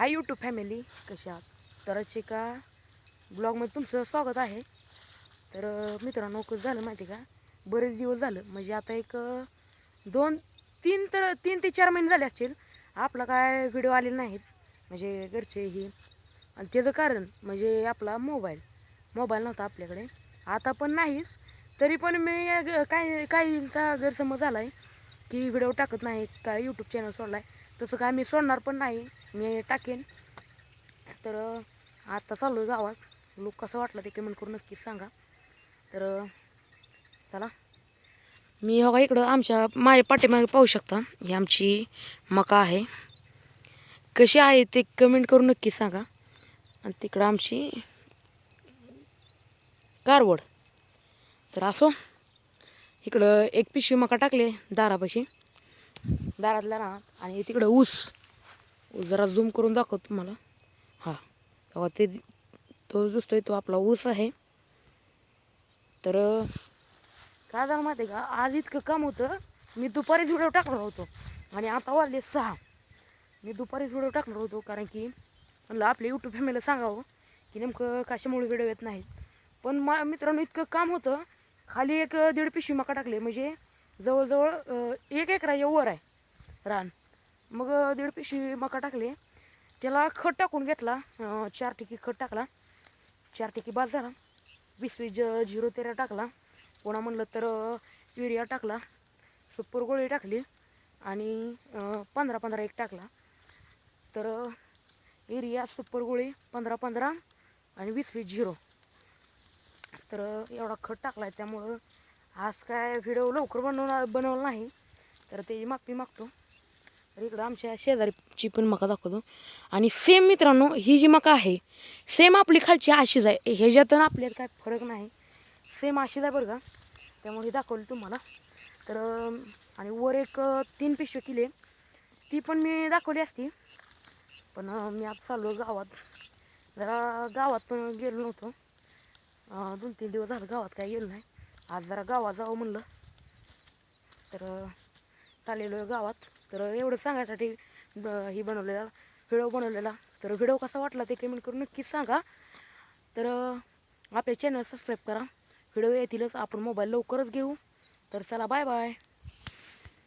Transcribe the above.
Hi YouTube family, कशा आहात? तर का ब्लॉगमध्ये तुमचं स्वागत आहे. तर मित्रांनो, कसं झालं माहिती का, बरेच दिवस झालं म्हणजे आता एक 3 ते 4 महिने झाले असतील आपला काय व्हिडिओ आलेले नाहीत. म्हणजे घरचेही, आणि त्याचं कारण म्हणजे आपला मोबाईल नव्हता आपल्याकडे. आता पण नाहीच, तरी पण मी काहींचा गैरसमज झाला आहे की व्हिडिओ टाकत नाही, काय यूट्यूब चॅनल सोडला आहे. तसं काय मी सोडणार पण नाही, मी टाकेन. तर आता चालू गावात. लोक कसं वाटलं ते कमेंट करून नक्कीच सांगा. तर चला, मी हो का इकडं आमच्या माझ्या पाठीमागे पाहू शकता, ही आमची मका आहे. कशी आहे ते कमेंट करून नक्कीच सांगा. आणि तिकडं आमची कारवड. तर असो, इकडं एक पिशवी मका टाकले दारापाशी, दारातल्या रानात. आणि तिकडं ऊस जरा झूम करून दाखवतो तुम्हाला. हा, तेव्हा ते तो दिसतोय तो आपला ऊस आहे. तर काय झालं माहिती आहे का, आज इतकं काम होतं, मी दुपारीच व्हिडिओ टाकणार होतो आणि आता वाजले 6. मी दुपारीच व्हिडिओ टाकणार होतो कारण की म्हणलं आपल्या यूट्यूब फॅमिलीला सांगावं की नेमकं कशामुळे व्हिडिओ येत नाहीत. पण मित्रांनो, इतकं काम होतं. खाली एक 1.5 पिशवी मका टाकले, म्हणजे जवळजवळ 1 एकराच्या वर आहे रान. मग 1.5 पिशवी मका टाकले, त्याला खत टाकून घेतला. 4 ठिकी खत टाकला, 4 ठिकी बाद झाला. 20-20 0-13 टाकला. पुन्हा म्हणलं तर युरिया टाकला, सुपर गोळी टाकली आणि 15-15 एक टाकला. तर युरिया, सुपर गोळी 15-15 आणि 20-20 0. तर एवढा खत टाकला आहे, त्यामुळं आज काय व्हिडिओ लवकर बनवला नाही, तर त्याची माफी मागतो. तर इकडं आमच्या शेजारीची पण मका दाखवतो. आणि सेम मित्रांनो, ही जी मका आहे सेम आपली खालची अशीच आहे. ह्याच्यात आपल्यात काय फरक नाही, सेम अशीच आहे बरं का. त्यामुळे हे दाखवलं तुम्हाला. तर आणि वर एक 3 पिशवी केली, ती पण मी दाखवली असती. पण मी आता चाललो गावात. जरा गावात पण गेलो नव्हतो, 2-3 दिवस झालं गावात काय गेलो नाही. आज जरा गावात जावं म्हणलं, तर चाललेलो गावात. तर एवढं सांगायसाठी ही बनवलेला व्हिडिओ बनवलेला. तर व्हिडिओ कसा वाटला ते कमेंट करून नक्कीच सांगा. तर आपले चॅनल सबस्क्राईब करा. व्हिडिओ येतीलच, आपण मोबाईल लवकरच घेऊ. तर चला, बाय बाय.